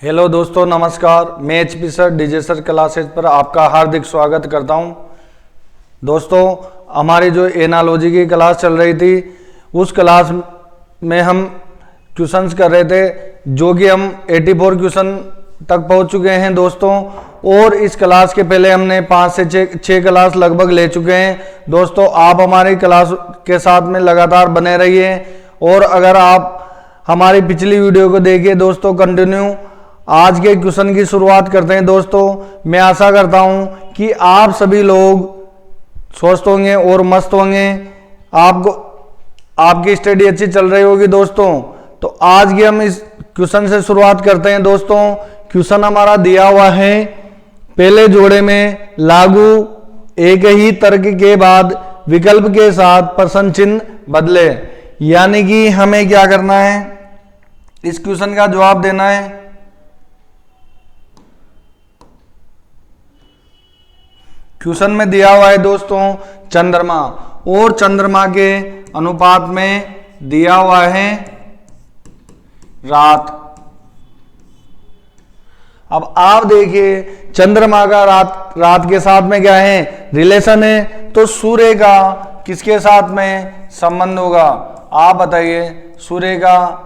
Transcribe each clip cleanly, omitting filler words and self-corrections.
Hello दोस्तों, नमस्कार। मैं HP sir DJ sir classes पर आपका हार्दिक स्वागत करता हूं। दोस्तों, हमारी जो एनालॉजी की क्लास चल रही थी उस क्लास में हम क्वेश्चंस कर रहे थे, जो कि हम 84 क्वेश्चन तक पहुंच चुके हैं दोस्तों। और इस क्लास के पहले हमने 5 से 6 क्लास लगभग ले चुके हैं। दोस्तों, आप हमारी क्लास के साथ में लगातार बने रहिए। और अगर आप हमारी पिछली वीडियो को देखिए दोस्तों कंटिन्यू, आज के क्वेश्चन की शुरुआत करते हैं दोस्तों। मैं आशा करता हूं कि आप सभी लोग स्वस्थ होंगे और मस्त होंगे, आपकी स्टडी अच्छी चल रही होगी दोस्तों। तो आज के हम इस क्वेश्चन से शुरुआत करते हैं दोस्तों। क्वेश्चन हमारा दिया हुआ है, पहले जोड़े में लागू एक ही तर्क के बाद विकल्प के साथ प्रश्न चिन्ह बदले। यानी कि हमें क्या करना है, इस क्वेश्चन का जवाब देना है। क्वेश्चन में दिया हुआ है दोस्तों चंद्रमा, और चंद्रमा के अनुपात में दिया हुआ है रात। अब आप देखिए, चंद्रमा का रात के साथ में क्या है, रिलेशन है। तो सूर्य का किसके साथ में संबंध होगा, आप बताइए। सूर्य का,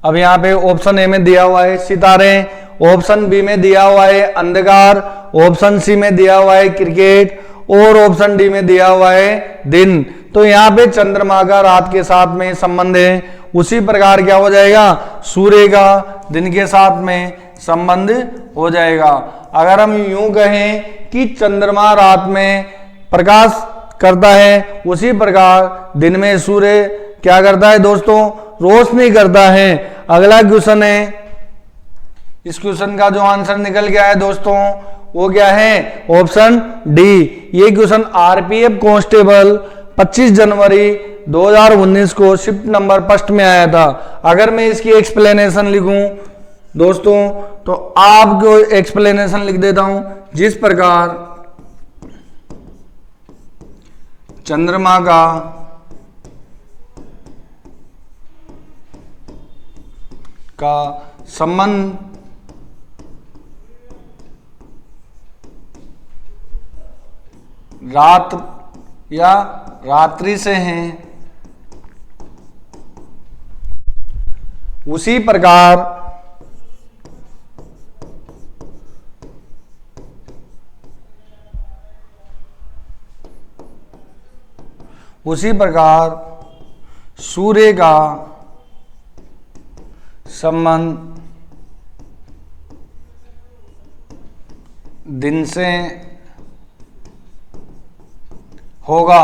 अब यहां पे ऑप्शन ए में दिया हुआ है सितारे, ऑप्शन बी में दिया हुआ है अंधकार, ऑप्शन सी में दिया हुआ है क्रिकेट, और ऑप्शन डी में दिया हुआ है दिन। तो यहाँ पे चंद्रमा का रात के साथ में संबंध है। उसी प्रकार क्या हो जाएगा, सूर्य का दिन के साथ में संबंध हो जाएगा। अगर हम यूं कहें कि चंद्रमा रात में प्रकाश करता है, उसी प्रकार दिन में सूर्य क्या करता है दोस्तों, रोशनी करता है। अगला क्वेश्चन है, इस क्वेश्चन का जो आंसर निकल गया है दोस्तों वो क्या है, ऑप्शन डी। ये क्वेश्चन आरपीएफ कांस्टेबल 25 जनवरी 2019 को शिफ्ट नंबर 1 में आया था। अगर मैं इसकी एक्सप्लेनेशन लिखूं दोस्तों, तो आपको एक्सप्लेनेशन लिख देता हूं। जिस प्रकार चंद्रमा का संबंध रात या रात्रि से हैं, उसी प्रकार सूर्य का संबंध दिन से होगा।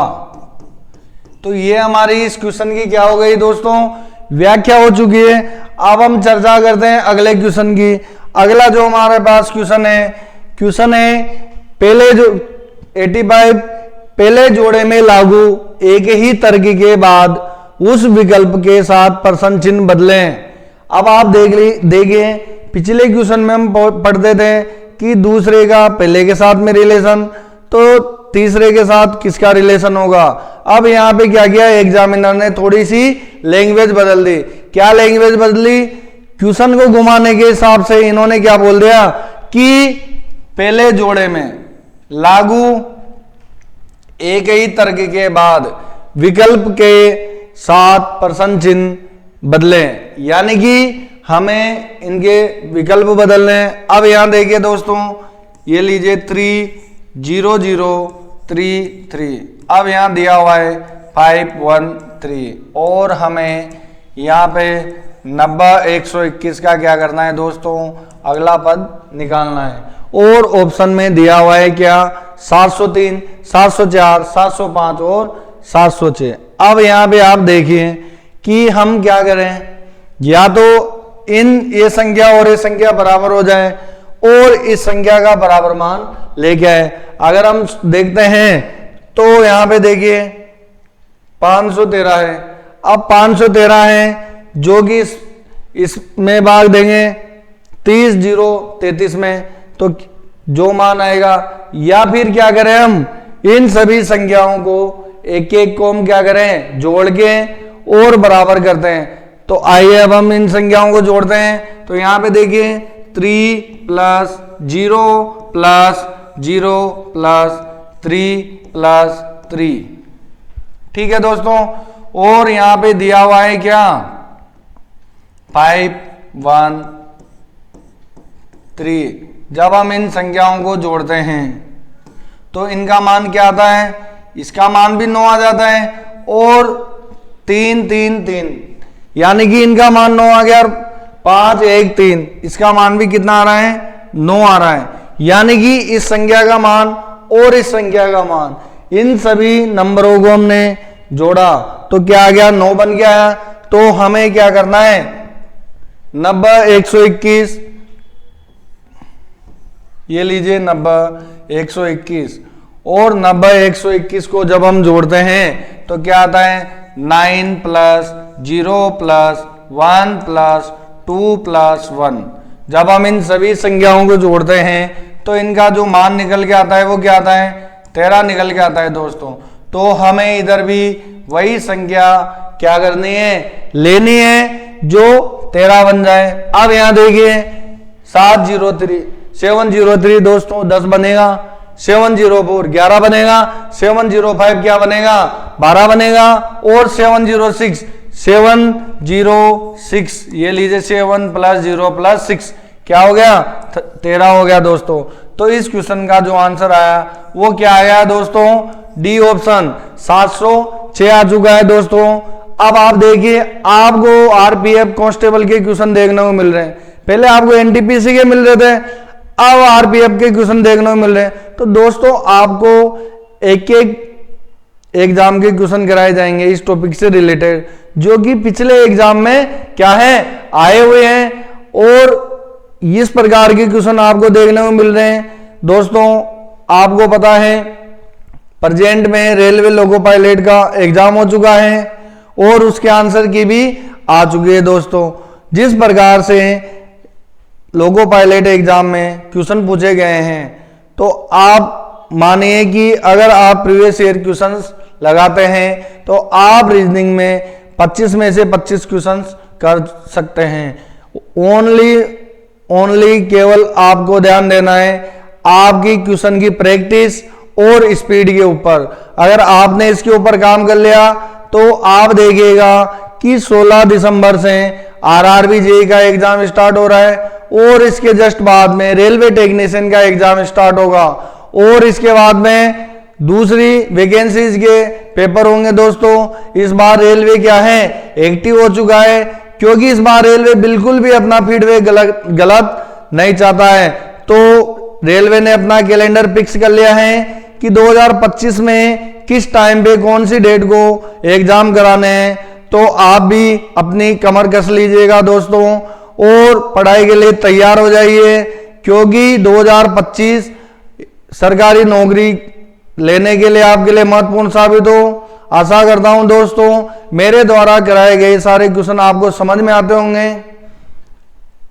तो ये हमारी इस क्वेश्चन की क्या हो गई दोस्तों, व्याख्या हो चुकी है। अब हम चर्चा करते हैं अगले क्वेश्चन की। अगला जो हमारे पास क्वेश्चन है पहले जो 85 पहले जोड़े में लागू एक ही तर्क के बाद उस विकल्प के साथ प्रश्न चिन्ह बदलें। अब आप देखिए, पिछले क्वेश्चन में हम पढ़ते थे कि दूसरे का पहले के साथ में रिलेशन, तो तीसरे के साथ किसका रिलेशन होगा। अब यहाँ पे क्या किया, एग्जामिनर ने थोड़ी सी लैंग्वेज बदल दी। क्या लैंग्वेज बदली, क्वेश्चन को घुमाने के हिसाब से इन्होंने क्या बोल दिया कि पहले जोड़े में लागू एक ही तर्क के बाद विकल्प के साथ प्रश्न चिन्ह बदले। यानी कि हमें इनके विकल्प बदलने। अब यहां देखिए दोस्तों, ये लीजिए 30033। अब यहां दिया हुआ है 513, और हमें यहां पे 90 121 का क्या करना है दोस्तों, अगला पद निकालना है। और ऑप्शन में दिया हुआ है क्या, 703 704 705 और 706। अब यहां पे आप देखिए कि हम क्या करें, या तो ये संख्या और ये संख्या बराबर हो जाए और इस संख्या का बराबर मान लेके आए। अगर हम देखते हैं तो यहां पे देखिए 513 है। अब 513 है जो कि इसमें भाग देंगे 30 0 33 में, तो जो मान आएगा। या फिर क्या करें, हम इन सभी संख्याओं को एक एक को हम क्या करें, जोड़ के और बराबर करते हैं। तो आइए अब हम इन संख्याओं को जोड़ते हैं। तो यहां पे देखिए 3 प्लस 0 प्लस 0 प्लस 3 प्लस 3, ठीक है दोस्तों। और यहां पे दिया हुआ है क्या 5 1 3। जब हम इन संख्याओं को जोड़ते हैं तो इनका मान क्या आता है, इसका मान भी 9 आ जाता है और 3 3 3, यानी कि इनका मान 9 आ गया। 5 1 3, इसका मान भी कितना आ रहा है 9 आ रहा है। यानी कि इस संख्या का मान और इस संख्या का मान, इन सभी नंबरों को हमने जोड़ा तो क्या आ गया 9 बन गया। तो हमें क्या करना है 90 121, ये लीजिए 90 121 और 90 121 को जब हम जोड़ते हैं तो क्या आता है 9 प्लस 0 प्लस 1 प्लस 2 प्लस 1। जब हम इन सभी संख्याओं को जोड़ते हैं तो इनका जो मान निकल के आता है वो क्या आता है 13 निकल के आता है दोस्तों। तो हमें इधर भी वही संख्या क्या करनी है, लेनी है जो 13 बन जाए। अब यहां देखिए 703 दोस्तों 10 बनेगा, 704 11 बनेगा, 705 क्या बनेगा 12 बनेगा और 706 ये लीजिए 7 प्लस 0 प्लस 6 क्या हो गया 13 हो गया दोस्तों। तो इस क्वेश्चन का जो आंसर आया वो क्या आया दोस्तों, डी ऑप्शन 706 आ चुका है दोस्तों। अब आप देखिए आपको आरपीएफ कांस्टेबल के क्वेश्चन देखने को मिल रहे हैं, पहले आपको एनटीपीसी के मिल रहे थे, अब आरपीएफ के क्वेश्चन देखने को मिल रहे हैं। तो दोस्तों आपको एक एक एग्जाम के क्वेश्चन कराए जाएंगे इस टॉपिक से रिलेटेड, जो कि पिछले एग्जाम में क्या है आए हुए हैं और इस प्रकार के क्वेश्चन आपको देखने को मिल रहे हैं दोस्तों। आपको पता है प्रेजेंट में रेलवे लोको पायलट का एग्जाम हो चुका है और उसके आंसर की भी आ चुकी है दोस्तों। जिस प्रकार से लोको पायलट एग्जाम में क्वेश्चन पूछे गए हैं तो आप मानिए कि अगर आप प्रीवियस ईयर क्वेश्चंस लगाते हैं तो आप रीजनिंग में 25 में से 25 क्वेश्चंस कर सकते हैं। ओनली केवल आपको ध्यान देना है आपकी क्वेश्चन की प्रैक्टिस और स्पीड के ऊपर। अगर आपने इसके ऊपर काम कर लिया तो आप देखिएगा कि 16 दिसंबर से आरआरबी जेईई का एग्जाम स्टार्ट हो रहा है और इसके जस्ट बाद में रेलवे टेक्नीशियन का एग्जाम स्टार्ट होगा और इसके बाद में दूसरी वैकेंसीज के पेपर होंगे दोस्तों। इस बार रेलवे क्या है एक्टिव हो चुका है, क्योंकि इस बार रेलवे बिल्कुल भी अपना फीडबैक गलत नहीं चाहता है। तो रेलवे ने अपना कैलेंडर फिक्स कर लिया है कि 2025 में किस टाइम पे कौन सी डेट को एग्जाम कराने हैं। तो आप भी अपनी कमर कस लीजिएगा दोस्तों और पढ़ाई के लिए तैयार हो जाइए, क्योंकि 2025 सरकारी नौकरी लेने के लिए आपके लिए महत्वपूर्ण साबित हो। आशा करता हूं दोस्तों मेरे द्वारा कराए गए सारे क्वेश्चन आपको समझ में आते होंगे।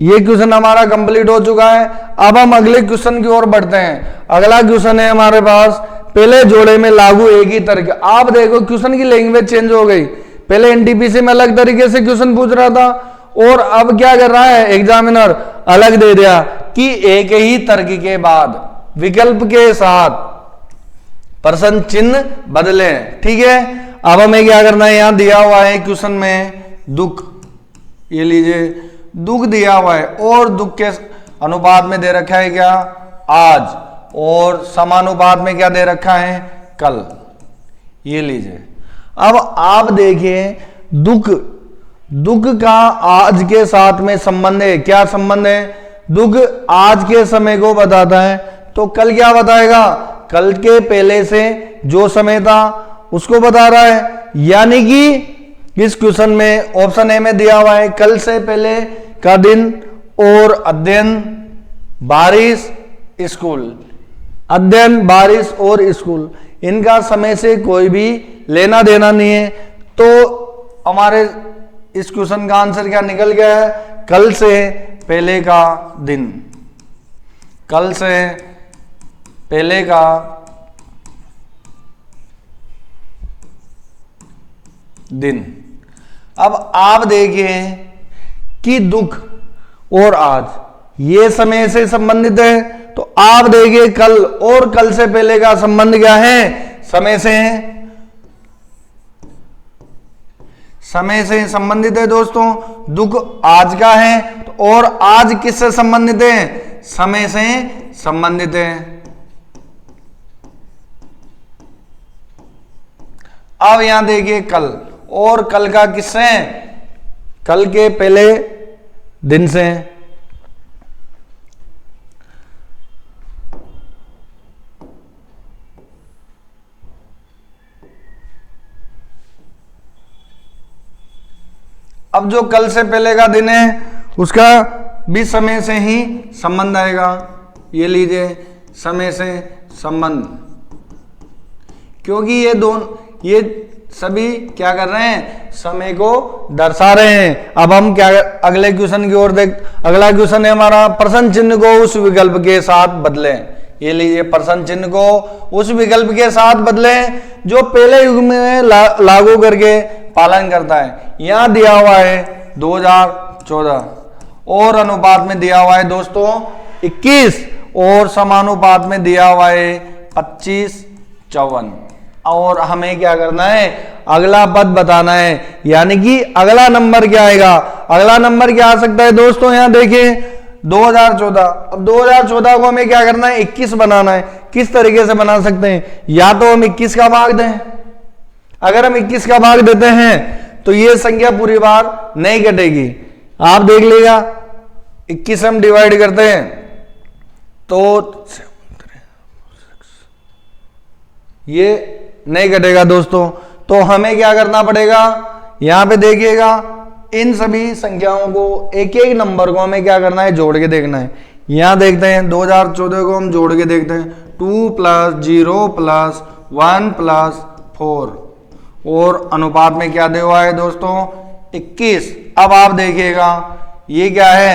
ये क्वेश्चन हमारा कंप्लीट हो चुका है। अब हम अगले क्वेश्चन की ओर बढ़ते हैं। अगला क्वेश्चन है हमारे पास पहले जोड़े में लागू एक ही तर्क। आप देखो क्वेश्चन की लैंग्वेज चेंज हो गई, पहले एनटीपीसी में अलग तरीके से क्वेश्चन पूछ रहा था और अब क्या कर रहा है एग्जामिनर अलग दे दिया कि एक ही तर्क के बाद विकल्प के साथ प्रश्न चिन्ह बदले। ठीक है, अब हमें क्या करना है, यहां दिया हुआ है क्वेश्चन में दुख, ये लीजिए दुख दिया हुआ है और दुख के अनुपात में दे रखा है क्या आज, और समानुपात में क्या दे रखा है कल। ये लीजिए अब आप देखिए दुख का आज के साथ में संबंध है। क्या संबंध है, दुख आज के समय को बताता है तो कल क्या बताएगा, कल के पहले से जो समय था उसको बता रहा है। यानी कि इस क्वेश्चन में ऑप्शन ए में दिया हुआ है कल से पहले का दिन और अध्ययन बारिश स्कूल, अध्ययन बारिश और स्कूल, इनका समय से कोई भी लेना देना नहीं है। तो हमारे इस क्वेश्चन का आंसर क्या निकल गया है, कल से पहले का दिन, कल से पहले का दिन। अब आप देखिए कि दुख और आज ये समय से संबंधित है, तो आप देखिए कल और कल से पहले का संबंध क्या है, समय से है, समय से संबंधित है दोस्तों। दुख आज का है तो और आज किससे संबंधित है, समय से संबंधित है। अब यहां देखिए कल और कल का किससे, कल के पहले दिन से। अब जो कल से पहले का दिन है उसका भी समय से ही संबंध आएगा। ये लीजिए समय से संबंध, क्योंकि ये सभी क्या कर रहे हैं, समय को दर्शा रहे हैं। अब हम क्या अगले क्वेश्चन की ओर देख, अगला क्वेश्चन है हमारा, प्रश्न चिन्ह को उस विकल्प के साथ बदलें। ये लीजिए प्रश्न चिन्ह को उस विकल्प के साथ बदलें जो पहले युग में लागू करके पालन करता है। यहां दिया हुआ है 2014 और अनुपात में दिया हुआ है दोस्तों 21 और समानुपात में दिया हुआ है 25:54। और हमें क्या करना है, अगला पद बताना है, यानी कि अगला नंबर क्या आएगा। अगला नंबर क्या आ सकता है दोस्तों, यहां देखिए 2014। अब 2014 को हमें क्या करना है, 21 बनाना है। किस तरीके से बना सकते हैं, या तो हम 21 का भाग दें। अगर हम 21 का भाग देते हैं तो ये संख्या पूरी बार नहीं कटेगी। आप देख लीजिएगा 21 हम डिवाइड करते हैं तो ये नहीं कटेगा दोस्तों। तो हमें क्या करना पड़ेगा, यहां पे देखिएगा इन सभी संख्याओं को, एक एक नंबर को हमें क्या करना है, जोड़ के देखना है। यहां देखते हैं 2014 को हम जोड़ के देखते हैं, 2 + 0 + 1 + 4 और अनुपात में क्या दिया हुआ है दोस्तों 21। अब आप देखिएगा ये क्या है,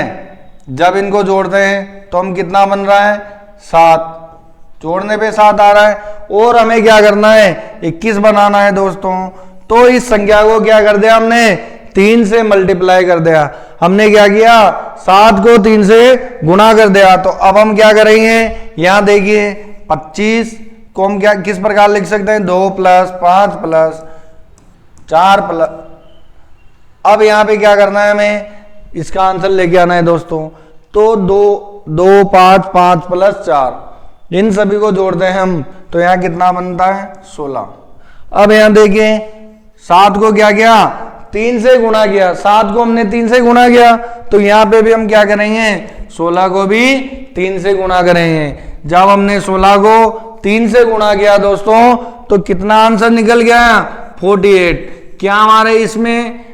जब इनको जोड़ते हैं तो हम कितना बन रहा है, 7, जोड़ने पे 7 आ रहा है। और हमें क्या करना है, 21 बनाना है दोस्तों। तो इस संख्या को क्या कर दिया हमने, 3 से मल्टीप्लाई कर दिया। हमने क्या किया, 7 को 3 से गुणा कर दिया। तो अब हम क्या करेंगे, यहां देखिए 25 को हम क्या किस प्रकार लिख सकते हैं, 2 + 5 + 4 अब यहां पे क्या करना है, हमें इसका आंसर लेके आना है दोस्तों। तो 2 5 5 + 4 इन सभी को जोड़ते हैं हम, तो यहां कितना बनता है, 16। अब यहां देखिए 7 को क्या किया, 3 से गुणा किया। 7 को हमने 3 से गुणा किया, तो यहां पे भी हम क्या करेंगे, 16 को भी 3 से गुणा करेंगे। जब हमने 16 को 3 से गुणा किया दोस्तों, तो कितना आंसर निकल गया, 48। क्या हमारे इसमें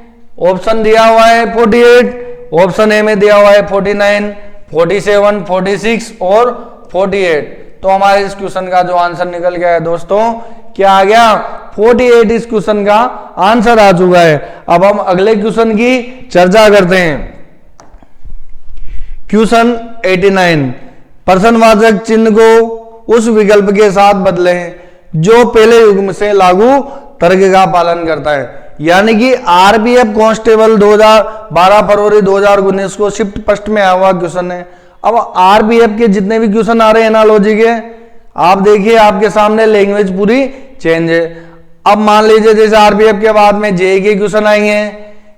ऑप्शन दिया हुआ है 48, ऑप्शन ए में दिया हुआ है 49, 47, 46 और 48। तो हमारे इस क्वेश्चन का जो आंसर निकल गया है दोस्तों, क्या आ गया, 48 इस क्वेश्चन का आंसर आ चुका है। अब हम अगले क्वेश्चन की चर्चा करते हैं। क्वेश्चन 89, प्रश्नवाचक चिन्ह को उस विकल्प के साथ बदलें जो पहले युग से लागू तर्क का पालन करता है। यानी कि आरपीएफ कांस्टेबल 12 फरवरी 2019 को शिफ्ट फर्स्ट में आया हुआ क्वेश्चन है। अब आरपीएफ के जितने भी क्वेश्चन आ रहे हैं एनालॉजी के, आप देखिए आपके सामने लैंग्वेज पूरी चेंज है। अब मान लीजिए जैसे आरपीएफ के बाद में जेई के क्वेश्चन आएंगे,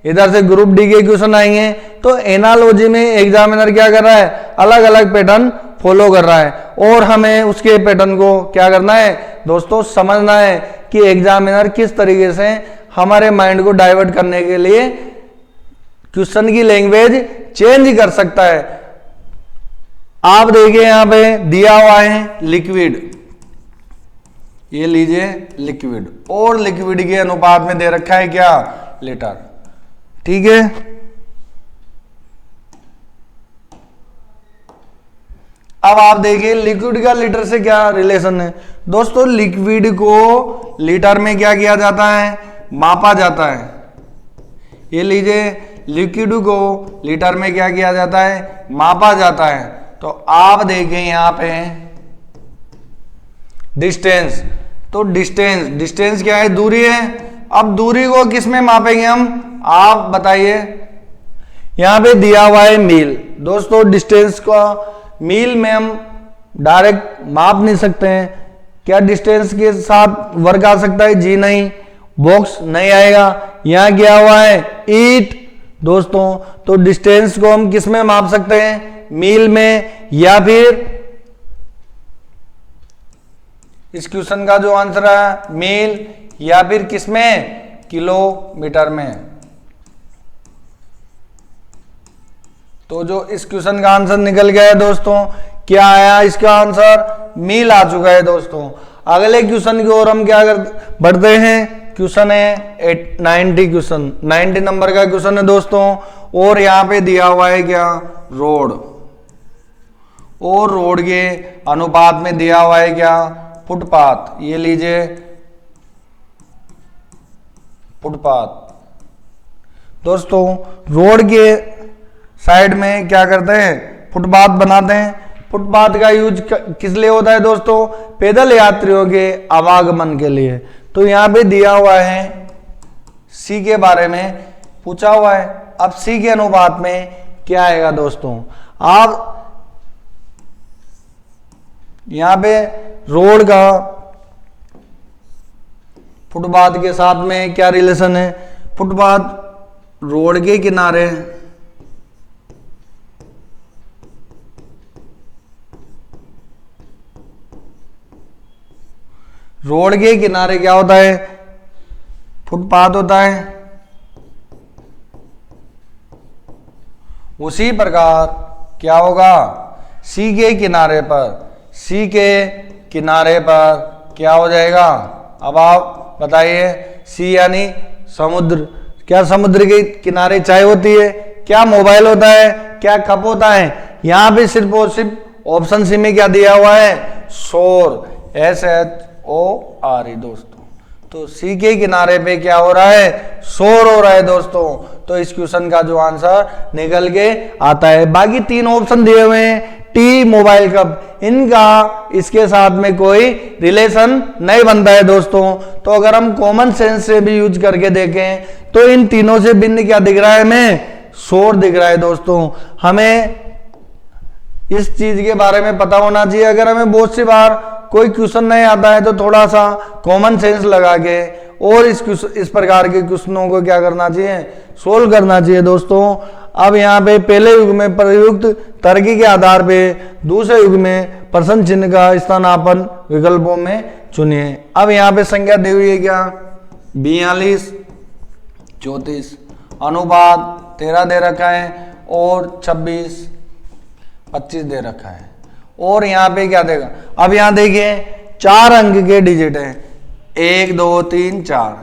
इधर से ग्रुप डी के क्वेश्चन आएंगे, तो एनालॉजी में एग्जामिनर क्या कर रहा है, अलग अलग पैटर्न फॉलो कर रहा है। और हमें उसके पैटर्न को क्या करना है दोस्तों, समझना है कि एग्जामिनर किस तरीके से हमारे माइंड को डाइवर्ट करने के लिए क्वेश्चन की लैंग्वेज चेंज कर सकता है। आप देखिए यहां पे दिया हुआ है लिक्विड, ये लीजिए लिक्विड, और लिक्विड के अनुपात में दे रखा है क्या, लीटर। ठीक है, अब आप देखिए लिक्विड का लीटर से क्या रिलेशन है दोस्तों। लिक्विड को लीटर में क्या किया जाता है, मापा जाता है। ये लीजिए लिक्विड को लीटर में क्या किया जाता है, मापा जाता है। तो आप देखें यहां पे डिस्टेंस, तो डिस्टेंस क्या है, दूरी है। अब दूरी को किस में मापेंगे हम, आप बताइए, यहां पे दिया हुआ है मील। दोस्तों डिस्टेंस का मील में हम डायरेक्ट माप नहीं सकते हैं। क्या डिस्टेंस के साथ वर्क आ सकता है? जी नहीं, बॉक्स नहीं आएगा। यहां क्या हुआ है? ईट। दोस्तों तो डिस्टेंस को हम किस में माप सकते हैं? मील में, या फिर इस क्वेश्चन का जो आंसर है मील, या फिर किस में? किलोमीटर में। तो जो इस क्वेश्चन का आंसर निकल गया है दोस्तों, क्या आया इसका आंसर? मील आ चुका है दोस्तों। अगले क्वेश्चन की ओर हम क्या बढ़ते हैं। क्वेश्चन है 90 क्वेश्चन, 90 नंबर का क्वेश्चन है दोस्तों। और यहां पे दिया हुआ है क्या? रोड। और रोड के अनुपात में दिया हुआ है क्या? फुटपाथ। ये लीजिए फुटपाथ। दोस्तों रोड के साइड में क्या करते हैं? फुटपाथ बनाते हैं। फुटपाथ का यूज किस लिए होता है दोस्तों? पैदल यात्रियों के आवागमन के लिए। तो यहां पे दिया हुआ है सी के बारे में पूछा हुआ है। अब सी के अनुपात में क्या आएगा दोस्तों? आप यहां पे रोड का फुटपाथ के साथ में क्या रिलेशन है? फुटपाथ रोड के किनारे क्या होता है? फुटपाथ होता है। उसी प्रकार क्या होगा? सी के किनारे पर क्या हो जाएगा? अब आप बताइए। सी यानी समुद्र। क्या समुद्र के किनारे चाय होती है? क्या मोबाइल होता है? क्या कप होता है? यहां पे सिर्फ और सिर्फ ऑप्शन सी में क्या दिया हुआ है? शोर। SHORE दोस्तों। तो सी के किनारे पे क्या हो रहा है? शोर हो रहा है दोस्तों। तो इस क्वेश्चन का जो आंसर निकल के आता है। बाकी तीन ऑप्शन दिए हुए हैं, टी, मोबाइल, कप, इनका इसके साथ में कोई रिलेशन नहीं बनता है दोस्तों। तो अगर हम कॉमन सेंस से भी यूज करके देखें तो इन तीनों से भिन्न क्या दिख रहा है हमें? शोर दिख रहा है दोस्तों। हमें इस चीज के बारे में पता होना चाहिए। अगर हमें बहुत सी बार कोई क्वेश्चन नहीं आता है तो थोड़ा सा कॉमन सेंस लगा के और इस प्रकार के क्वेश्चनों को क्या करना चाहिए? सोल्व करना चाहिए दोस्तों। अब यहाँ पे पहले युग में प्रयुक्त तर्क के आधार पे दूसरे युग में प्रश्न चिन्ह का स्थानापन्न विकल्पों में चुनिए। अब यहाँ पे संख्या दी हुई है क्या? 42, 34, अनुपात 13 दे रखा है और 26, 25 दे रखा है। और यहाँ पे क्या देगा? अब यहाँ देखिए 4 अंक के डिजिट है, 1 2 3 4,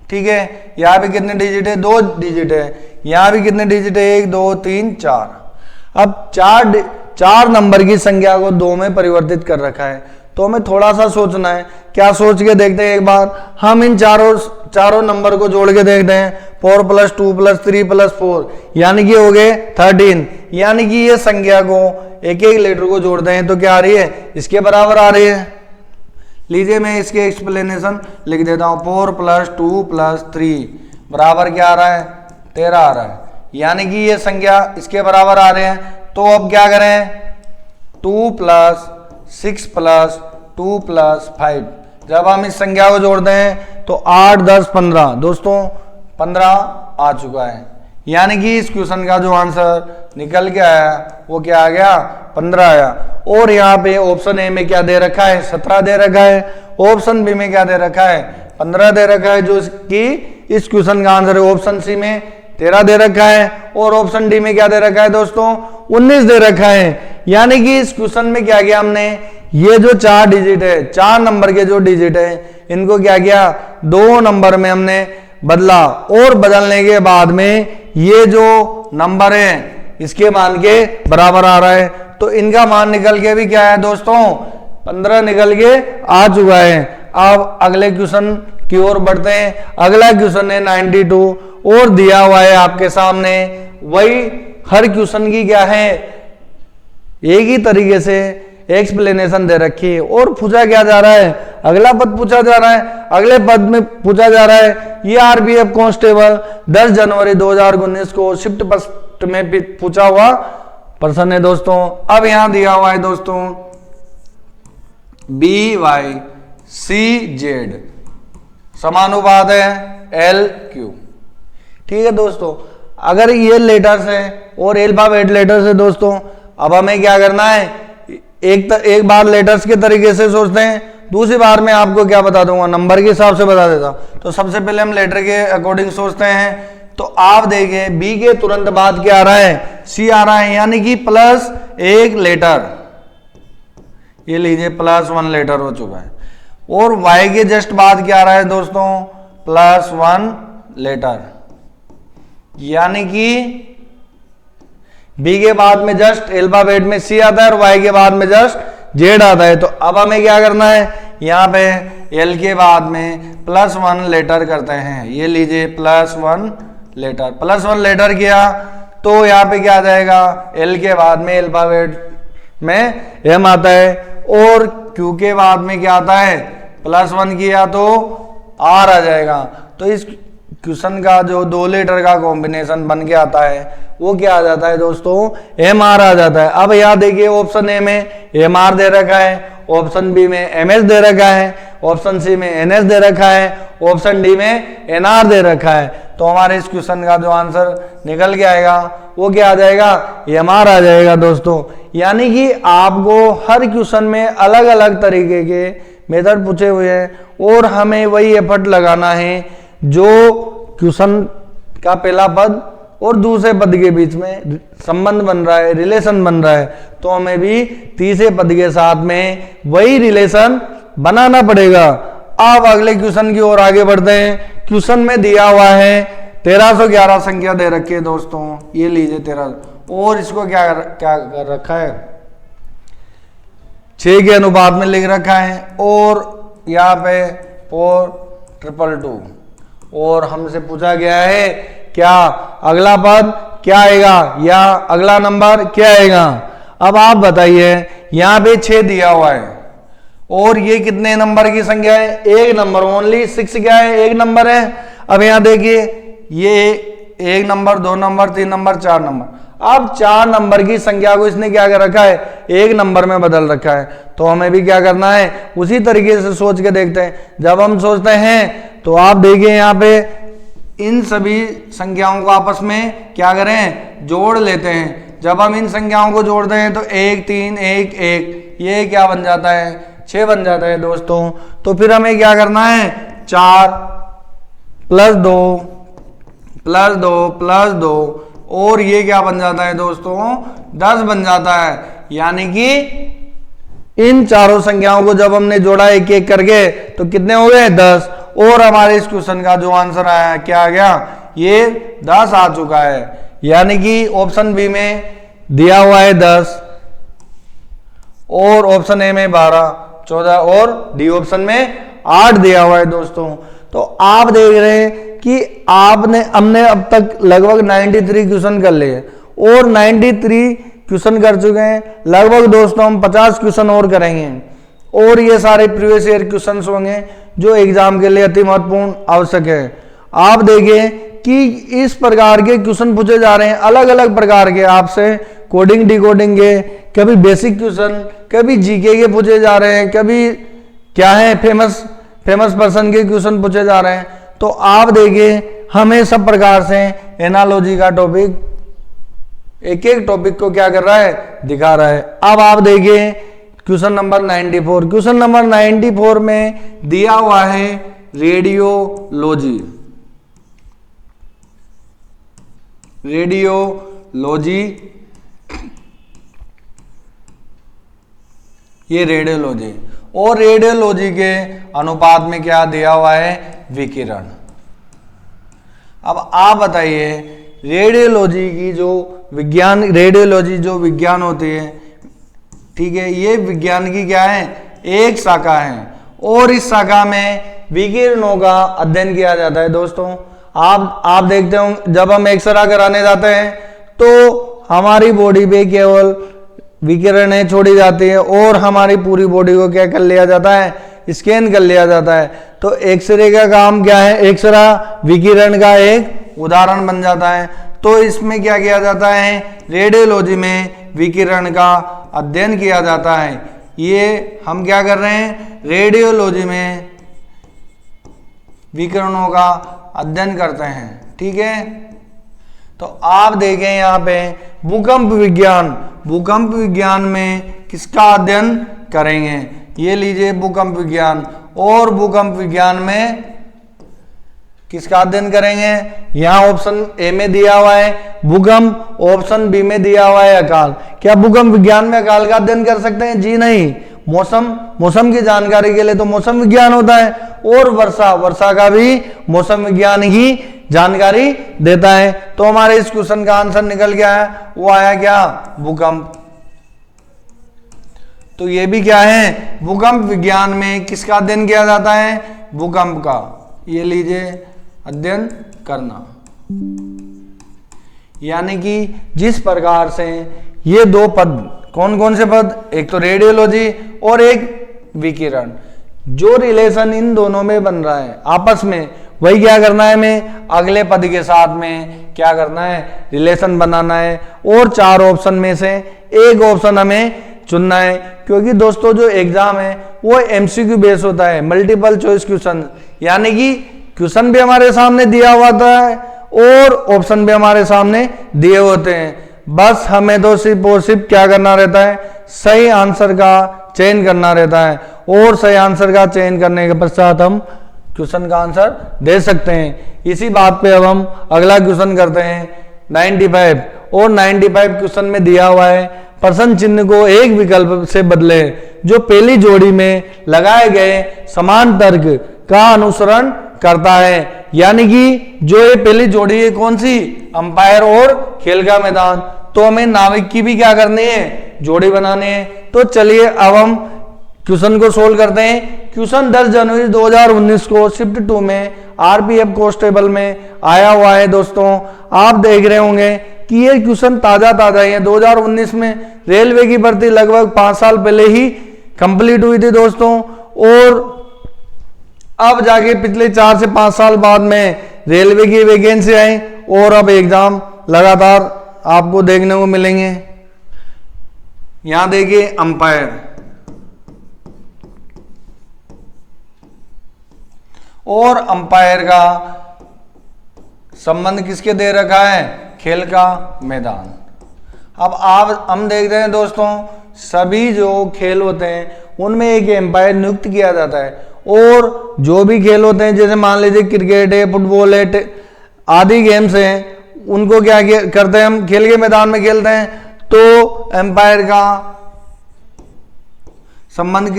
ठीक है। यहाँ पे कितने डिजिट है? 2 डिजिट है। यहाँ भी कितने डिजिट है? 1 2 3 4। अब चार नंबर की संख्या को 2 में परिवर्तित कर रखा है, तो हमें थोड़ा सा सोचना है। क्या सोच के देखते हैं एक बार? हम इन चारों नंबर को जोड़ के देखते हैं। 4 + 2 + 3 + 4 यानी कि हो गए 13। यानी कि ये संख्या को एक एक लेटर को जोड़ते हैं तो क्या आ रही है? इसके बराबर आ रही है। लीजिए मैं इसके एक्सप्लेनेशन लिख देता हूं। 4 + 2 + 3 बराबर क्या आ रहा है? 13 आ रहा है। यानी कि ये संख्या इसके बराबर आ रहे हैं। तो अब क्या करें? 2 + 6 + 2 + 5 जब हम इस संख्या को जोड़ते हैं तो 8 10 15 दोस्तों 15 आ चुका है। यानी कि इस क्वेश्चन का जो आंसर निकल के आया वो क्या आ गया? 15 आया। और यहाँ पे ऑप्शन ए में क्या दे रखा है? 17 दे रखा है। ऑप्शन बी में क्या दे रखा है? 15 दे रखा है, जो कि इस क्वेश्चन का आंसर है। ऑप्शन सी में 13 दे रखा है और ऑप्शन डी में क्या दे रखा है दोस्तों? 19 दे रखा है। यानी कि इस क्वेश्चन में क्या किया हमने? ये जो 4 डिजिट है, 4 नंबर के जो डिजिट है, इनको क्या किया? 2 नंबर में हमने बदला और बदलने के बाद में ये जो नंबर है इसके मान के बराबर आ रहा है। तो इनका मान निकल के भी क्या है दोस्तों? 15 निकल के आ चुका है। अब अगले क्वेश्चन की ओर बढ़ते हैं। अगला क्वेश्चन है 92 और दिया हुआ है आपके सामने। वही हर क्वेश्चन की क्या है? एक ही तरीके से एक्सप्लेनेशन दे रखी है और पूछा क्या जा रहा है? अगला पद पूछा जा रहा है, अगले पद में पूछा जा रहा है ये आरपीएफ कांस्टेबल 10 जनवरी 2019 को शिफ्ट पोस्ट में पूछा हुआ प्रश्न है दोस्तों। अब यहां दिया हुआ है दोस्तों BYCZ समानुपात है LQ। ठीक है दोस्तों, अगर ये लेटर्स है और अल्फाबेट लेटर्स है दोस्तों, अब हमें क्या करना है, एक बार लेटर्स के तरीके से सोचते हैं, दूसरी बार में आपको क्या बता दूंगा, नंबर के हिसाब से बता देता। तो सबसे पहले हम लेटर के अकॉर्डिंग सोचते हैं। तो आप देखिए बी के तुरंत बाद क्या आ रहा है, सी आ रहा है, यानी कि प्लस एक लेटर, ये लीजिए +1 लेटर हो चुका है। और वाई के जस्ट बाद क्या आ रहा है दोस्तों, +1 लेटर, यानी कि बी के बाद में जस्ट अल्फाबेट में सी आता है और वाई के बाद में जस्ट जेड आता है। तो अब हमें क्या करना है, यहाँ पे एल के बाद में +1 लेटर करते हैं, ये लीजिए +1 लेटर, +1 लेटर किया तो यहाँ पे क्या आ जाएगा, एल के बाद में अल्फाबेट में एम आता है और क्यू के बाद में क्या आता है, +1 किया तो आर आ जाएगा। तो इस क्वेश्चन का जो 2 लेटर का कॉम्बिनेशन बन के आता है वो क्या आ जाता है दोस्तों, MR आ जाता है। अब यहाँ देखिए ऑप्शन ए में MR दे रखा है, ऑप्शन बी में MS दे रखा है, ऑप्शन सी में NS दे रखा है, ऑप्शन डी में NR दे रखा है। तो हमारे इस क्वेश्चन का जो आंसर निकल के आएगा वो क्या आ जाएगा, MR आ जाएगा दोस्तों। यानी कि आपको हर क्वेश्चन में अलग अलग तरीके के मेथड पूछे हुए हैं और हमें वही एफर्ट लगाना है जो क्वेश्चन का पहला पद और दूसरे पद के बीच में संबंध बन रहा है, रिलेशन बन रहा है, तो हमें भी तीसरे पद के साथ में वही रिलेशन बनाना पड़ेगा। अब अगले क्वेश्चन की ओर आगे बढ़ते हैं। क्वेश्चन में दिया हुआ है 1311 संख्या दे रखी है दोस्तों, ये लीजिए 13, और इसको क्या कर रखा है, 6 के अनुपात में लिख रखा है और यहाँ पे 422 और हमसे पूछा गया है क्या अगला पद क्या आएगा या अगला नंबर क्या आएगा। अब आप बताइए, यहाँ पे 6 दिया हुआ है और ये कितने नंबर की संख्या है, एक नंबर, ओनली 6 क्या है, एक नंबर है। अब यहाँ देखिए ये 1 नंबर, 2 नंबर, 3 नंबर, 4 नंबर। अब 4 नंबर की संख्या को इसने क्या कर रखा है, एक नंबर में बदल रखा है। तो हमें भी क्या करना है, उसी तरीके से सोच के देखते हैं। जब हम सोचते हैं तो आप देखिए यहाँ पे इन सभी संख्याओं को आपस में क्या करें, जोड़ लेते हैं। जब हम इन संख्याओं को जोड़ते हैं तो 1 3 1 1, ये क्या बन जाता है, 6 बन जाता है दोस्तों। तो फिर हमें क्या करना है, 4 + 2 + 2 + 2 और ये क्या बन जाता है दोस्तों, 10 बन जाता है। यानी कि इन चारों संख्याओं को जब हमने जोड़ा एक एक करके तो कितने हो गए, 10। और हमारे इस क्वेश्चन का जो आंसर आया क्या आ गया, ये 10 आ चुका है। यानी कि ऑप्शन बी में दिया हुआ है 10 और ऑप्शन ए में 12 14 और डी ऑप्शन में 8 दिया हुआ है दोस्तों। तो आप देख रहे हैं कि हमने अब तक लगभग 93 क्वेश्चन कर लिए और 93 क्वेश्चन कर चुके हैं। लगभग दोस्तों हम 50 क्वेश्चन और करेंगे और ये सारे प्रीवियस ईयर क्वेश्चन होंगे जो एग्जाम के लिए अति महत्वपूर्ण आवश्यक है। आप देखिए कि इस प्रकार के क्वेश्चन पूछे जा रहे हैं, अलग अलग प्रकार के आपसे कोडिंग डिकोडिंग के, कभी बेसिक क्वेश्चन, कभी जीके के पूछे जा रहे हैं, कभी क्या है फेमस पर्सन के क्वेश्चन पूछे जा रहे हैं। तो आप देखिए हमें सब प्रकार से एनालॉजी का टॉपिक एक एक टॉपिक को क्या कर रहा है, दिखा रहा है। अब आप देखिए क्वेश्चन नंबर 94, क्वेश्चन नंबर 94 में दिया हुआ है रेडियोलॉजी। ये रेडियोलॉजी और रेडियोलॉजी के अनुपात में क्या दिया हुआ है, विकिरण। अब आप बताइए रेडियोलॉजी जो विज्ञान होती है, ठीक है, ये विज्ञान की क्या है, एक शाखा है और इस शाखा में विकिरणों का अध्ययन किया जाता है दोस्तों। आप देखते हो जब हम एक्सरे कराने जाते हैं तो हमारी बॉडी पे केवल विकिरणें छोड़ी जाती है और हमारी पूरी बॉडी को क्या कर लिया जाता है, स्कैन कर लिया जाता है। तो एक्सरे का काम क्या है, एक्सरे विकिरण का एक उदाहरण बन जाता है। तो इसमें क्या किया जाता है, रेडियोलॉजी में विकिरण का अध्ययन किया जाता है। ये हम क्या कर रहे हैं, रेडियोलॉजी में विकिरणों का अध्ययन करते हैं। ठीक है, तो आप देखें यहाँ पे भूकंप विज्ञान, भूकंप विज्ञान में किसका अध्ययन करेंगे, ये लीजिए भूकंप विज्ञान। और भूकंप विज्ञान में किसका अध्ययन करेंगे, यहाँ ऑप्शन ए में दिया हुआ है भूकंप, ऑप्शन बी में दिया हुआ है अकाल। क्या भूकंप विज्ञान में अकाल का अध्ययन कर सकते हैं, जी नहीं। मौसम की जानकारी के लिए तो मौसम विज्ञान होता है, और वर्षा का भी मौसम विज्ञान ही जानकारी देता है। तो हमारे इस क्वेश्चन का आंसर निकल गया है, वो आया क्या, भूकंप। तो ये भी क्या है, भूकंप विज्ञान में किसका अध्ययन किया जाता है, भूकंप का। ये लीजिए अध्ययन करना, यानी कि जिस प्रकार से ये दो पद, कौन कौन से पद, एक तो रेडियोलॉजी और एक विकिरण, जो रिलेशन इन दोनों में बन रहा है आपस में, वही क्या करना है, हमें अगले पद के साथ में क्या करना है, रिलेशन बनाना है। और 4 ऑप्शन में से एक ऑप्शन हमें चुनना है, क्योंकि दोस्तों जो एग्जाम है वो एमसीक्यू बेस होता है, मल्टीपल चॉइस क्वेश्चन, यानी कि क्वेश्चन भी हमारे सामने दिया हुआ है और ऑप्शन भी हमारे सामने दिए होते हैं। बस हमें तो सिर्फ और सिर्फ क्या करना रहता है, सही आंसर का चयन करना रहता है, और सही आंसर का चयन करने के पश्चात हम क्वेश्चन का आंसर दे सकते हैं। इसी बात पे अब हम अगला क्वेश्चन करते हैं 95। और 95 क्वेश्चन में दिया हुआ है प्रश्न चिन्ह को एक विकल्प से बदले जो पहली जोड़ी में लगाए गए समान तर्क का अनुसरण करता है। यानी कि जो ये पहली जोड़ी है कौन सी, अंपायर और खेल का मैदान। तो हमें नाविक की भी क्या करनी है, जोड़ी बनानी है। तो चलिए अब हम क्वेश्चन को सोल्व करते हैं। क्वेश्चन 10 जनवरी 2019 को शिफ्ट 2 में आरपीएफ कांस्टेबल में आया हुआ है। दोस्तों आप देख रहे होंगे कि ये क्वेश्चन ताजा ही है। 2019 में रेलवे की भर्ती लगभग 5 साल पहले ही कंप्लीट हुई थी दोस्तों, और अब जाके पिछले 4 से 5 साल बाद में रेलवे की वैकेंसी आई, और अब एग्जाम लगातार आपको देखने को मिलेंगे। यहां देखिए अंपायर, और अंपायर का संबंध किसके दे रखा है, खेल का मैदान। अब आप हम देख रहे हैं दोस्तों, सभी जो खेल होते हैं उनमें एक एम्पायर नियुक्त किया जाता है, और जो भी खेल होते हैं जैसे मान लीजिए क्रिकेट है, फुटबॉल है, आदि गेम्स हैं, उनको क्या करते हैं, हम खेल के मैदान में खेलते हैं। तो एम्पायर का संबंध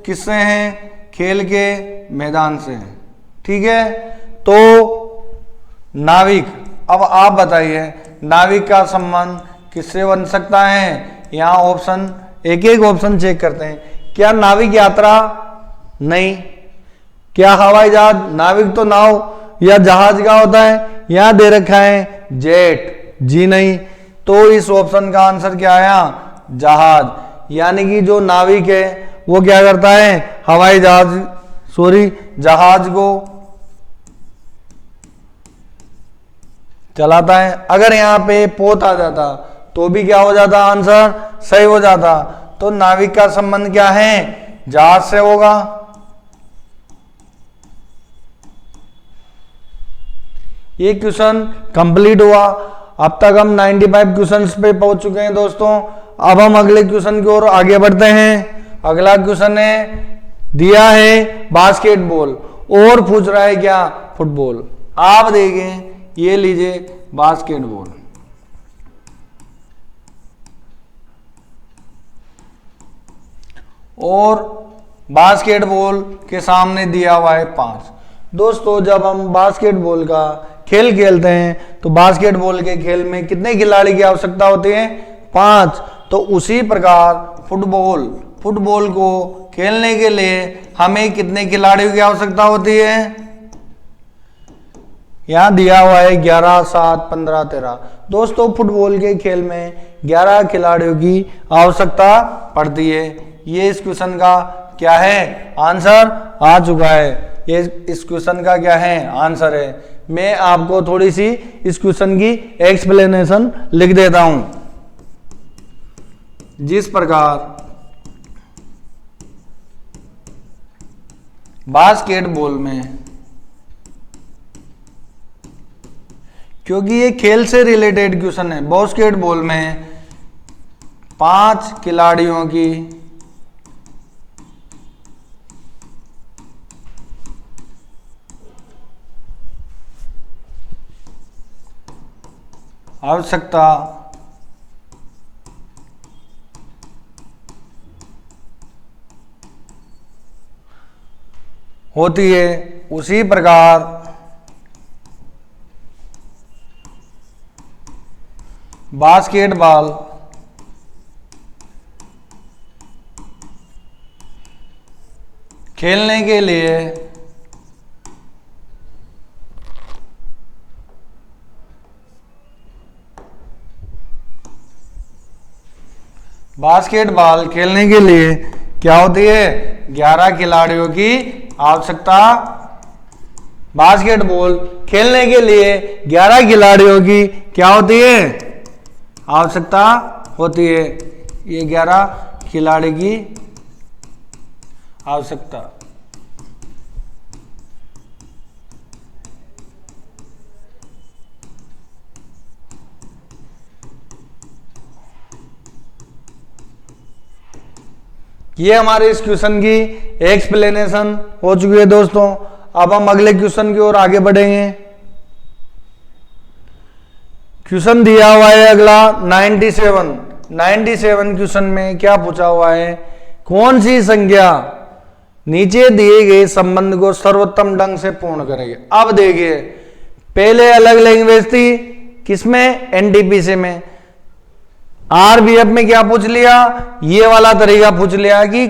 किससे है, खेल के मैदान से। ठीक है, तो नाविक, अब आप बताइए नाविक का संबंध किससे बन सकता है। यहाँ ऑप्शन एक ऑप्शन चेक करते हैं। क्या नाविक यात्रा, नहीं। क्या हवाई जहाज, नाविक तो नाव या जहाज का होता है, यहां दे रखा है जेट, जी नहीं। तो इस ऑप्शन का आंसर क्या आया, जहाज। यानी कि जो नाविक है वो क्या करता है, हवाई जहाज को चलाता है। अगर यहाँ पे पोत आ जाता तो भी क्या हो जाता, आंसर सही हो जाता। तो नाविक का संबंध क्या है, जहाज से होगा। ये क्वेश्चन कंप्लीट हुआ। अब तक हम 95 क्वेश्चंस पे पहुंच चुके हैं दोस्तों। अब हम अगले क्वेश्चन की ओर आगे बढ़ते हैं। अगला क्वेश्चन है, दिया है बास्केटबॉल और पूछ रहा है क्या, फुटबॉल। आप देखें, ये लीजिए बास्केटबॉल, और बास्केटबॉल के सामने दिया हुआ है 5। दोस्तों जब हम बास्केटबॉल का खेल खेलते हैं तो बास्केटबॉल के खेल में कितने खिलाड़ी की आवश्यकता होती है, 5। तो उसी प्रकार फुटबॉल को खेलने के लिए हमें कितने खिलाड़ियों की आवश्यकता होती है, यहां दिया हुआ है 11, 7, 15, 13। दोस्तों फुटबॉल के खेल में 11 खिलाड़ियों की आवश्यकता पड़ती है। ये इस क्वेश्चन का क्या है आंसर आ चुका है। ये इस क्वेश्चन का क्या है आंसर है। मैं आपको थोड़ी सी इस क्वेश्चन की एक्सप्लेनेशन लिख देता हूं। जिस प्रकार बास्केटबॉल में, क्योंकि ये खेल से रिलेटेड क्वेश्चन है, बास्केटबॉल में 5 खिलाड़ियों की आवश्यकता होती है, उसी प्रकार बास्केटबॉल खेलने के लिए बास्केटबॉल खेलने के लिए क्या होती है 11 खिलाड़ियों की आवश्यकता। बास्केटबॉल खेलने के लिए 11 खिलाड़ियों की क्या होती है आवश्यकता होती है। ये 11 खिलाड़ी की आवश्यकता। ये हमारे इस क्वेश्चन की एक्सप्लेनेशन हो चुकी है दोस्तों। अब हम अगले क्वेश्चन की ओर आगे बढ़ेंगे। क्वेश्चन दिया हुआ है अगला 97 क्वेश्चन में क्या पूछा हुआ है, कौन सी संख्या नीचे दिए गए संबंध को सर्वोत्तम ढंग से पूर्ण करेगी। अब देखिए पहले अलग लैंग्वेज थी, किसमें एनटीपीसी में। आरबीएफ में क्या पूछ लिया, ये वाला तरीका पूछ लिया कि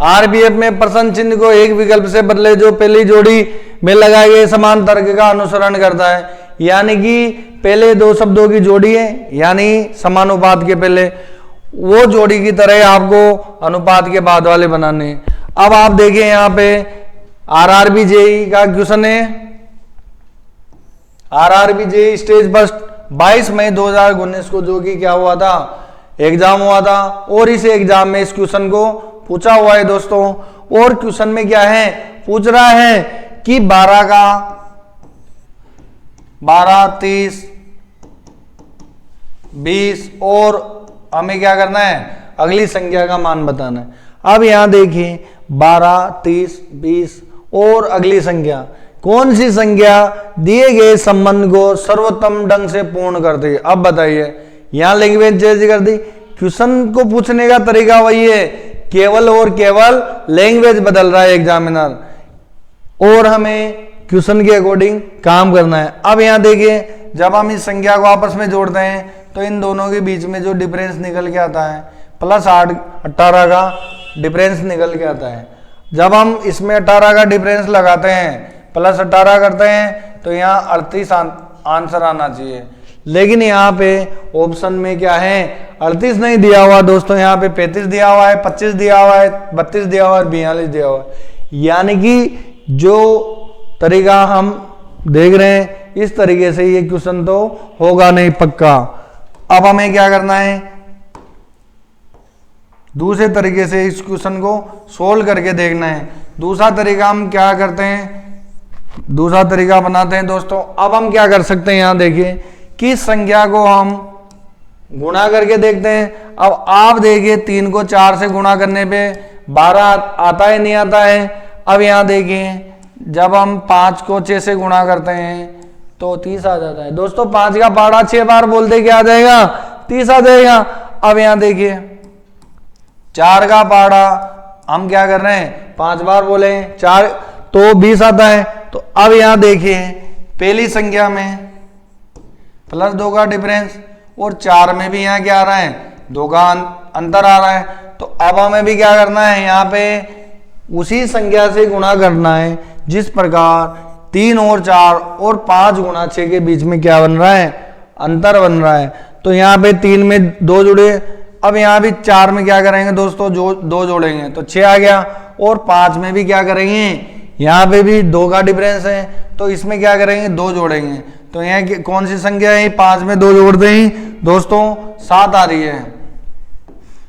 आरबीएफ में प्रश्न चिन्ह को एक विकल्प से बदले जो पहली जोड़ी में लगाए गए समान तर्क का अनुसरण करता है। यानी कि पहले दो शब्दों की जोड़ी है, यानी समानुपात के पहले, वो जोड़ी की तरह आपको अनुपात के बाद वाले बनाने। अब आप देखिए यहां पे आरआरबी जेई का क्वेश्चन है। आरआरबी जेई स्टेज फर्स्ट 22 मई 2019 को जो कि क्या हुआ था एग्जाम हुआ था, और इस एग्जाम में इस क्वेश्चन को पूछा हुआ है दोस्तों। और क्वेश्चन में क्या है पूछ रहा है कि 12, 30, 20 और हमें क्या करना है अगली संख्या का मान बताना है। अब यहां देखिए 12, 30, 20 और अगली संख्या, कौन सी संख्या दिए गए संबंध को सर्वोत्तम ढंग से पूर्ण करती है। अब बताइए, यहां लैंग्वेज चेंज कर दी। क्वेश्चन को पूछने का तरीका वही है, केवल और केवल लैंग्वेज बदल रहा है एग्जामिनर, और हमें क्वेश्चन के अकॉर्डिंग काम करना है। अब यहां देखिए जब हम इस संख्या को आपस में जोड़ते हैं तो इन दोनों के बीच में जो डिफरेंस निकल के आता है +8, 18 का डिफरेंस निकल के आता है। जब हम इसमें 18 का डिफरेंस लगाते हैं +18 करते हैं तो यहाँ 38 आंसर आना चाहिए। लेकिन यहाँ पे ऑप्शन में क्या है 38 नहीं दिया हुआ दोस्तों, यहाँ पे 35 दिया हुआ है, 25 दिया हुआ है, 32 दिया हुआ है, 42 दिया हुआ है। यानी कि जो तरीका हम देख रहे हैं इस तरीके से ये क्वेश्चन तो होगा नहीं पक्का। अब हमें क्या करना है दूसरे तरीके से इस क्वेश्चन को सोल्व करके देखना है। दूसरा तरीका हम क्या करते हैं, दूसरा तरीका बनाते हैं दोस्तों। अब हम क्या कर सकते हैं, यहां देखिए किस संख्या को हम गुणा करके देखते हैं। अब आप देखिए 3 को 4 से गुणा करने पे 12 आता है नहीं आता है। अब यहां देखिए जब हम 5 को 6 से गुणा करते हैं तो 30 आ जाता है दोस्तों। 5 का पहाड़ा 6 बार बोलते क्या आ जाएगा 30 आ जाएगा। अब यहां देखिए 4 का पहाड़ा हम क्या कर रहे हैं 5 बार बोले 4 तो 20 आता है। तो अब यहां देखिए पहली संख्या में +2 का डिफरेंस और 4 में भी यहाँ क्या आ रहा है 2 का अंतर आ रहा है। तो अब हमें भी क्या करना है यहाँ पे उसी संख्या से गुणा करना है जिस प्रकार 3 और 4 और 5 गुणा 6 के बीच में क्या बन रहा है अंतर बन रहा है। तो यहाँ पे 3 में 2 जुड़े, अब यहाँ भी 4 में क्या करेंगे दोस्तों, जो 2 जोड़ेंगे तो 6 आ गया। और 5 में भी क्या करेंगे, यहाँ पे भी 2 का डिफरेंस है, तो इसमें क्या करेंगे, 2 जोड़ेंगे। तो यहाँ कौन सी संख्या है, 5 में 2 जोड़ते ही दोस्तों 7 आ रही है,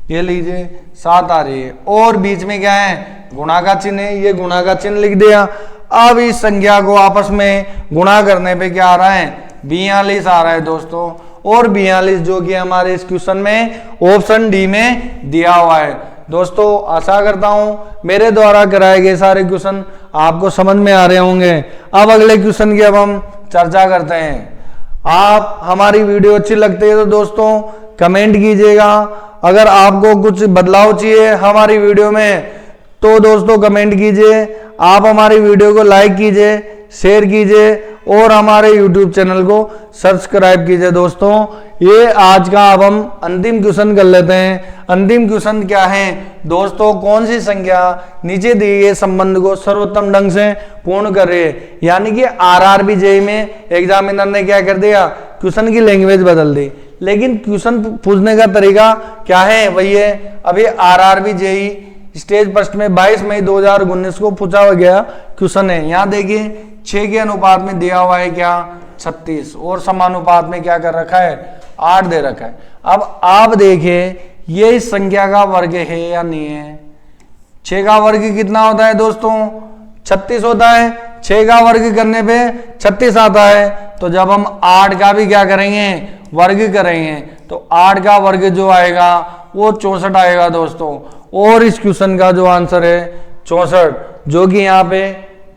ये लीजिए 7 आ रही है। और बीच में क्या है, गुणा का चिन्ह है, ये गुणा का चिन्ह लिख दिया। अब इस संख्या को आपस में गुणा करने पे क्या आ रहा है, 42 आ रहा है दोस्तों। और 42 जो कि हमारे इस क्वेश्चन में ऑप्शन डी में दिया हुआ है। दोस्तों आशा करता हूं मेरे द्वारा कराए गए सारे क्वेश्चन आपको समझ में आ रहे होंगे। अब अगले क्वेश्चन की अब हम चर्चा करते हैं। आप हमारी वीडियो अच्छी लगती है तो दोस्तों कमेंट कीजिएगा। अगर आपको कुछ बदलाव चाहिए हमारी वीडियो में तो दोस्तों कमेंट कीजिए। आप हमारी वीडियो को लाइक कीजिए, शेयर कीजिए और हमारे YouTube चैनल को सब्सक्राइब कीजिए। दोस्तों ये आज का अब हम अंतिम क्वेश्चन कर लेते हैं। अंतिम क्वेश्चन क्या है दोस्तों, कौन सी संख्या नीचे दिए गए संबंध को सर्वोत्तम ढंग से पूर्ण कर रही है। यानी कि RRB JEE में एग्जामिनर ने क्या कर दिया, क्वेश्चन की लैंग्वेज बदल दी, लेकिन क्वेश्चन पूछने का तरीका क्या है वही है। अभी RRB JEE स्टेज फर्स्ट में 22 मई 2019 को पूछा गया क्वेश्चन है। यहाँ देखिए 6 के अनुपात में दिया हुआ है क्या, 36, और समानुपात में क्या कर रखा है, 8 दे रखा है। अब आप देखिए ये इस संख्या का वर्ग है या नहीं है। 6 का वर्ग कितना होता है दोस्तों, 36 होता है। 6 का वर्ग करने पे 36 आता है। तो जब हम 8 का भी क्या करेंगे, वर्ग करेंगे, तो 8 का वर्ग जो आएगा वो 64 आएगा दोस्तों। और इस क्वेश्चन का जो आंसर है 64, जो कि यहाँ पे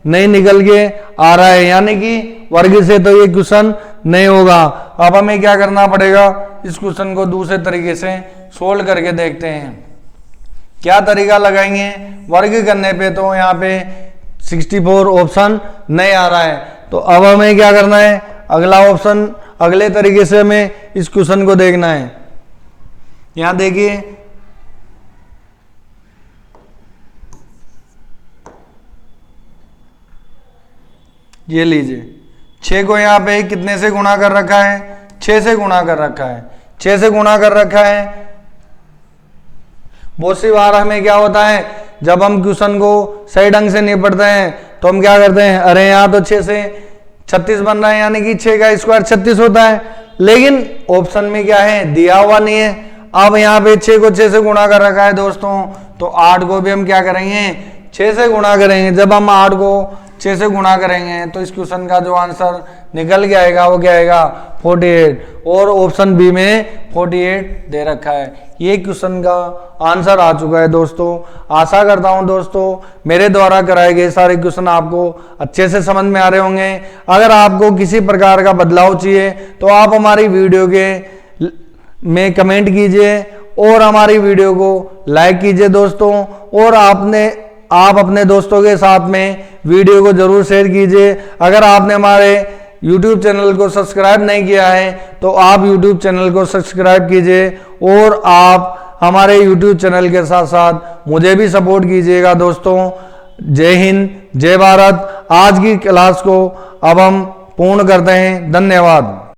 नहीं निकल के आ रहा है, यानी कि वर्ग से तो ये क्वेश्चन नहीं होगा। अब हमें क्या करना पड़ेगा, इस क्वेश्चन को दूसरे तरीके से सोल्व करके देखते हैं। क्या तरीका लगाएंगे, वर्ग करने पे तो यहाँ पे 64 ऑप्शन नहीं आ रहा है। तो अब हमें क्या करना है, अगला ऑप्शन, अगले तरीके से हमें इस क्वेश्चन को देखना है। यहाँ देखिए ये लीजिए 6 को यहाँ पे कितने से गुणा कर रखा है, 6 से गुणा कर रखा है, 6 से गुणा कर रखा है। बहुत सी बार हमें क्या होता है, जब हम क्वेश्चन को सही ढंग से नहीं पढ़ते हैं तो हम क्या करते हैं, अरे यहाँ तो 6 से 36 बन रहा है, यानी कि 6 का स्क्वायर 36 होता है, लेकिन ऑप्शन में क्या है, दिया हुआ नहीं है। अब यहाँ पे 6 को 6 से गुणा कर रखा है दोस्तों, तो 8 को भी हम क्या करेंगे, 6 से गुणा करेंगे। जब हम 8 को 6 से गुणा करेंगे तो इस क्वेश्चन का जो आंसर निकल के आएगा वो क्या आएगा, 48। और ऑप्शन बी में 48 दे रखा है। ये क्वेश्चन का आंसर आ चुका है दोस्तों। आशा करता हूं दोस्तों मेरे द्वारा कराए गए सारे क्वेश्चन आपको अच्छे से समझ में आ रहे होंगे। अगर आपको किसी प्रकार का बदलाव चाहिए तो आप हमारी वीडियो के में कमेंट कीजिए और हमारी वीडियो को लाइक कीजिए दोस्तों। और आप अपने दोस्तों के साथ में वीडियो को जरूर शेयर कीजिए। अगर आपने हमारे YouTube चैनल को सब्सक्राइब नहीं किया है तो आप YouTube चैनल को सब्सक्राइब कीजिए और आप हमारे YouTube चैनल के साथ साथ मुझे भी सपोर्ट कीजिएगा दोस्तों। जय हिंद, जय भारत। आज की क्लास को अब हम पूर्ण करते हैं। धन्यवाद।